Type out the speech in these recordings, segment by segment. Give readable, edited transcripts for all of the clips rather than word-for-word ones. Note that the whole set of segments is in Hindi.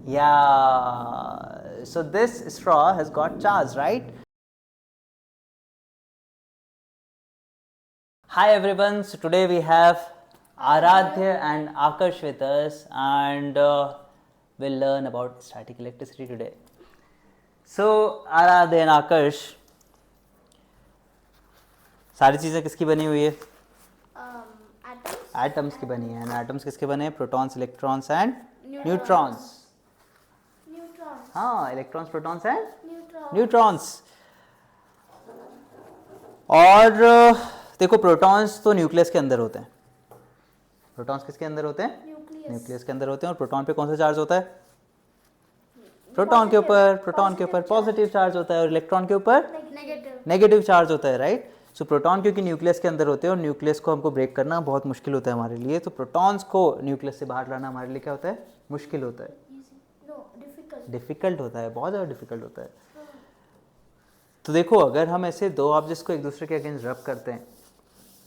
Yeah, so this straw has got charge, right? Hi everyone, so today we have Aradhya and Akash with us, and we'll learn about static electricity today. So Aradhya and Akash, सारी चीज़ें किसकी बनी हुई है? एटम्स की बनी है. एंड एटम्स किसके बने हैं? Protons, electrons and neutrons. हाँ, इलेक्ट्रॉन्स, प्रोटॉन्स एंड न्यूट्रॉन्स. और देखो, प्रोटॉन्स तो न्यूक्लियस के अंदर होते हैं. प्रोटॉन्स किसके अंदर होते हैं? न्यूक्लियस के अंदर होते हैं. और प्रोटॉन पे कौन सा चार्ज होता है? प्रोटॉन के ऊपर पॉजिटिव चार्ज होता है. और इलेक्ट्रॉन के ऊपर नेगेटिव चार्ज होता है, राइट? सो प्रोटॉन क्योंकि न्यूक्लियस के अंदर होते हैं और न्यूक्लियस को हमको ब्रेक करना बहुत मुश्किल होता है हमारे लिए, तो प्रोटॉन्स को न्यूक्लियस से बाहर लाना हमारे लिए क्या होता है? मुश्किल होता है. डिफिकल्ट होता है, बहुत ज़्यादा डिफिकल्ट होता है. तो देखो, अगर हम ऐसे दो ऑब्जेक्ट्स को एक दूसरे के अगेंस्ट रब करते हैं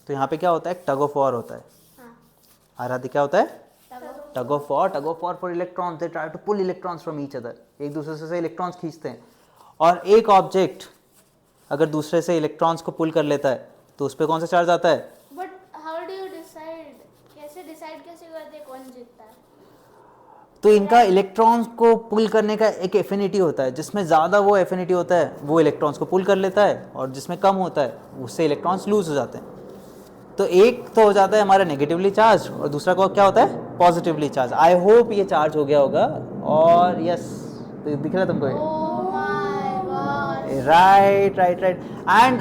तो यहाँ पे क्या होता है? टग ऑफ वॉर होता है. आराध्य, क्या होता है? Tug of war for electrons. They try to pull electrons from each other. एक दूसरे से इलेक्ट्रॉन्स खींचते हैं. और एक ऑब्जेक्ट अगर दूसरे से इलेक्ट्रॉन्स को पुल कर लेता है तो उस पर कौन सा चार्ज आता है? But how do you decide? कैसे करते हैं कौन जीतता है? तो इनका इलेक्ट्रॉन्स को पुल करने का एक एफिनिटी होता है. जिसमें ज़्यादा वो एफिनिटी होता है वो इलेक्ट्रॉन्स को पुल कर लेता है, और जिसमें कम होता है उससे इलेक्ट्रॉन्स लूज हो जाते हैं. तो एक तो हो जाता है हमारा नेगेटिवली चार्ज और दूसरा को क्या होता है? Positively charge. आई होप ये चार्ज हो गया होगा. और यस, तो दिख रहा है तुमको? Oh my God. Right. And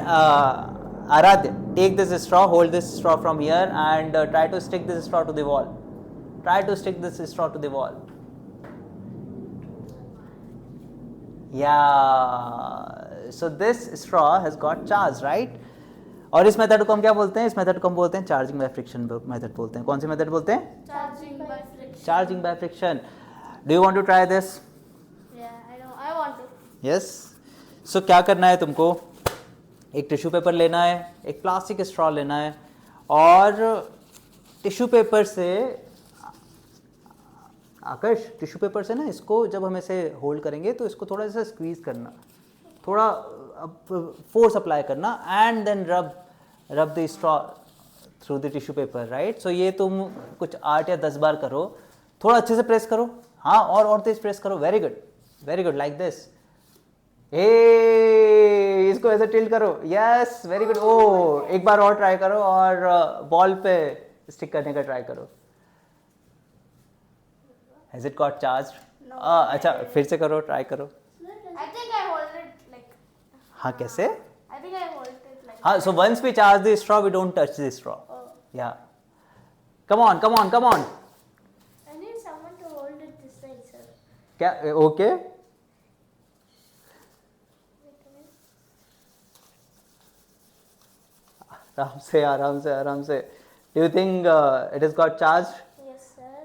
Aaradhya, take this straw, hold this straw from here and try to stick this straw to the wall. Try to stick this straw to the wall. Yeah, so this straw has got charge, right? और इस मेथड को हम क्या बोलते हैं? इस मेथड को हम बोलते हैं चार्जिंग बाय फ्रिक्शन मेथड बोलते हैं. कौन सी मेथड बोलते हैं? Charging by friction. Do you want to try this? I want to. Yes. So क्या करना है तुमको? एक टिश्यू पेपर लेना है, एक प्लास्टिक स्ट्रॉ लेना है, और टिश्यू पेपर से, आकाश, टिश्यू पेपर से ना इसको जब हम ऐसे होल्ड करेंगे तो इसको थोड़ा सा स्क्वीज करना, थोड़ा फोर्स अप्लाई करना, and then rub the straw through the tissue paper, right? So ये तुम कुछ 8 या 10 बार करो. थोड़ा अच्छे से प्रेस करो. हाँ, और तेज प्रेस करो. Very good, like this. इसको ऐसे टिल्ट करो. Yes, very good. ओ, एक बार और ट्राई करो और बॉल पे स्टिक करने का ट्राई करो. Has it got charged? No. अच्छा, फिर से करो, ट्राई करो. I think I hold it like. हाँ, कैसे? I think I hold it like. हाँ, so once we charge the straw, we don't touch the straw. Oh. Yeah. Come on. I need someone to hold it this side, sir. क्या? Okay. आराम से. Do you think it has got charged? Yes, sir.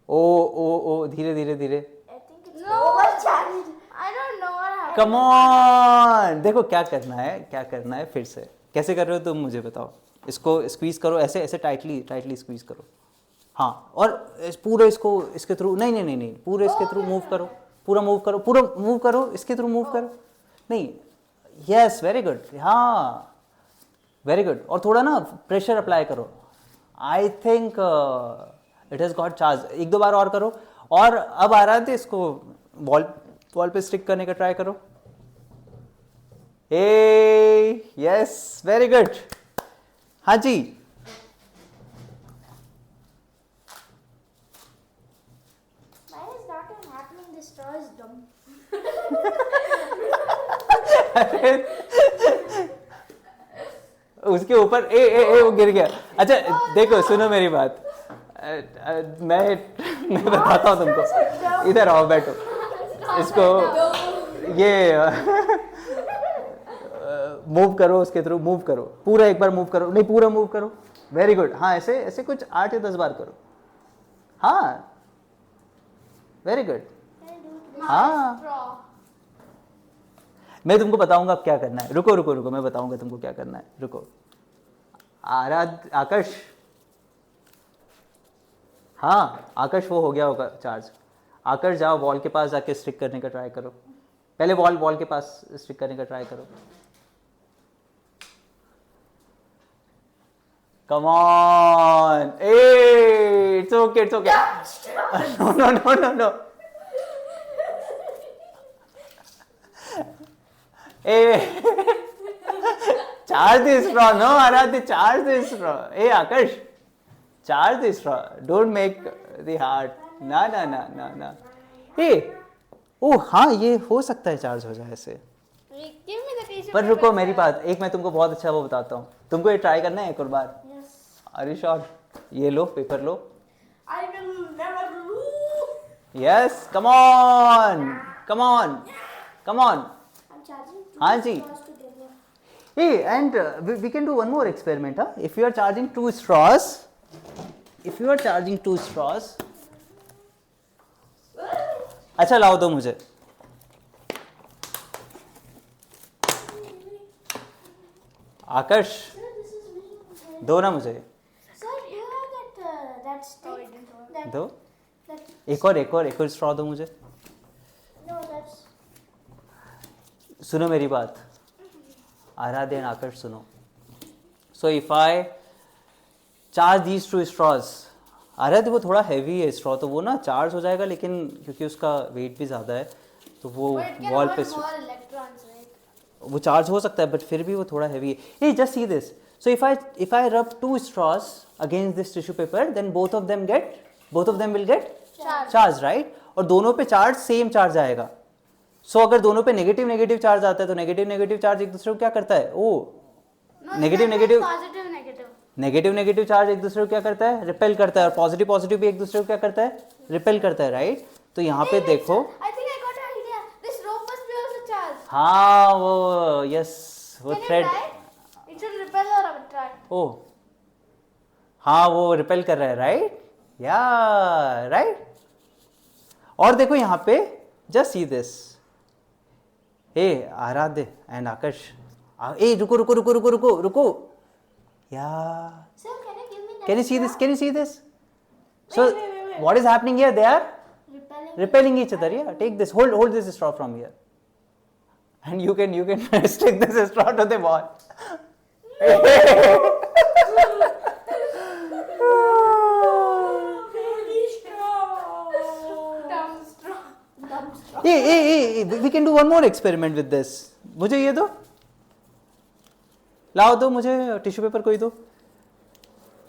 ओ, धीरे. I think it's overcharged. I don't know what happened. Come on. देखो क्या करना है फिर से. कैसे कर रहे हो तुम, मुझे बताओ. इसको स्क्वीज करो, ऐसे टाइटली स्क्वीज करो. हाँ, और पूरे इसको इसके थ्रू नहीं, पूरे इसके थ्रू मूव करो. पूरा मूव करो इसके थ्रू मूव करो. नहीं, यस, वेरी गुड. हाँ, वेरी गुड. और थोड़ा ना प्रेशर अप्लाई करो. I think it has got charge. 1-2 बार और करो. और अब आ रहा है, इसको वॉल पे स्टिक करने का ट्राई करो. Yes, very good. हाँ जी. Why is not even happening? This straw is dumb. उसके ऊपर वो गिर गया. अच्छा, देखो, सुनो मेरी बात. मैं बताता हूँ तुमको. इधर आओ, बैठो. इसको ये मूव करो, उसके थ्रू मूव करो. पूरा एक बार मूव करो. नहीं, पूरा मूव करो. Very good. हाँ, ऐसे कुछ 8 या 10 बार करो. हाँ, वेरी गुड. हाँ, Straw. मैं तुमको बताऊंगा अब क्या करना है. रुको, मैं बताऊंगा तुमको क्या करना है. रुको. आकाश, हाँ, आकाश, वो हो गया होगा चार्ज. आकर जाओ वॉल के पास जाके स्टिक करने का ट्राई करो, पहले वॉल के पास स्टिक करने का ट्राई करो। Come on, it's okay it's okay. No no no no no, charge the straw, no Aaradhya, charge the straw. Aakarsh, charge the straw, don't make the heart, ना ना ना ना ना। ओ हाँ, ये हो सकता है चार्ज हो जाए ऐसे, पर रुको मेरी बात, एक मैं तुमको बहुत अच्छा वो बताता हूँ, तुमको ये ट्राई करना है एक और बार। अरे श्योर, ये लो पेपर लो। I will never lose. Yes, come on come on come on. I'm charging. हाँ जी। Straws together. Hey, and we can do one more experiment, huh? If you are charging two straws, अच्छा लाओ दो मुझे। आकर्ष, Sir, this is very. दो ना मुझे, Sir, you have that stick. That, दो। that. एक और स्ट्रॉ दो मुझे। No, that's. सुनो मेरी बात, आराध्य एंड आकर्ष सुनो। सो if I charge these two straws, आराध्य वो थोड़ा हैवी है स्ट्रॉ, तो वो ना चार्ज हो जाएगा, लेकिन क्योंकि उसका वेट भी ज़्यादा है तो वो वॉल पे More electrons, right? वो चार्ज हो सकता है, बट फिर भी वो थोड़ा हैवी है। ये just see this, so if I rub two straws against this tissue paper, then both of them will get charge, right? और दोनों पे चार्ज सेम चार्ज आएगा। सो अगर दोनों पे नेगेटिव चार्ज आता है तो नेगेटिव चार्ज एक दूसरे को क्या करता है, No, negative positive, negative. Negative charge एक दूसरे को क्या करता है, रिपेल करता है, और पॉजिटिव भी एक दूसरे को क्या करता है, रिपेल करता है, राइट? तो यहाँ पे देखो, I think I got an idea. This rope must be also charged. हाँ वो यस, वो Can you thread, try? It should repel or attract. ओ हाँ वो रिपेल कर रहा है, राइट? या राइट। और देखो यहाँ पे, जस्ट सी दिस, हे आराध्य एंड आकर्ष, ए रुको या, Sir, can you give me that? can you see this? So Wait. what is happening here? They are Repelling. repelling each other. Yeah, take this, hold this straw from here, and you can stick this straw to the wall. Dumb straw. Hey, we can do one more experiment with this. मुझे ये दो, लाओ दो मुझे टिश्यू पेपर कोई दो।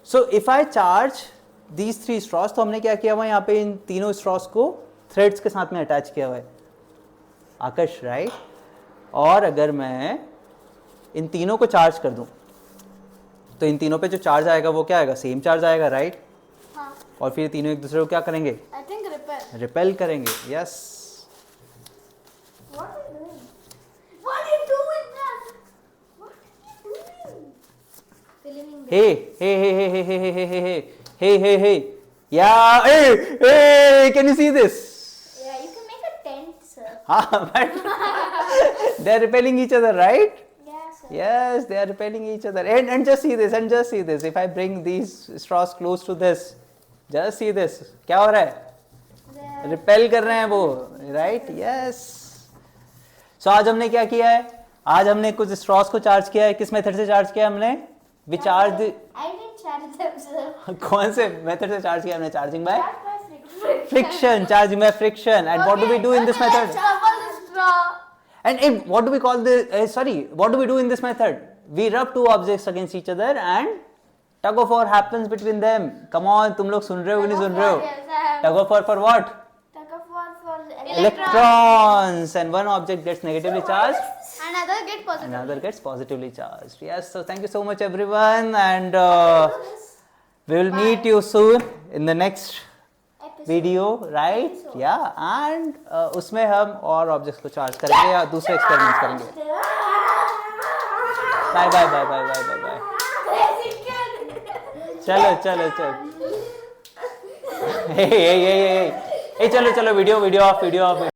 So if I charge these 3 straws, तो हमने क्या किया हुआ है यहाँ पे, इन तीनों स्ट्रॉस को थ्रेड्स के साथ में अटैच किया हुआ है, आकर्ष, राइट? और अगर मैं इन तीनों को चार्ज कर दूं, तो इन तीनों पे जो चार्ज आएगा वो क्या आएगा, सेम चार्ज आएगा, राइट? हाँ. और फिर तीनों एक दूसरे को क्या करेंगे, I think repel. रिपेल करेंगे, yes. What are you doing? What are you doing, man? What are you doing? Filming. Hey, yeah, hey, can you see this? Yeah, you can make a tent, sir. But they're repelling each other, right? Yeah, sir. Yes, they are repelling each other. And just see this, if I bring these straws close to this, just see this, क्या हो रहा है, The- रिपेल कर रहे हैं वो, राइट? यस। सो आज हमने क्या किया है, आज हमने कुछ स्ट्रॉस को चार्ज किया है। किस मेथड से चार्ज किया हमने, we charge, I didn't charge them, sir. कौन से मेथड से चार्ज किया हमने, charging by Charge by friction. friction, charging by friction. And what do we do in this Let's method? cover the straw. And what do we call the what do we do in this method? We rub two objects against each other and tug of war happens between them. Come on, तुम लोग सुन रहे हो कि नहीं सुन रहे हो? Yes, I have. Tug of war for what? Tug of war for Electrons. And one object gets negatively charged, Another get positive. another gets positively charged. Yes, so thank you so much everyone, and we will meet you soon in the next Episode. Video, right? या, एंड उसमें हम और ऑब्जेक्ट्स को चार्ज करेंगे या दूसरे एक्सपेरिमेंट्स करेंगे। बाय। चलो हे चलो वीडियो ऑफ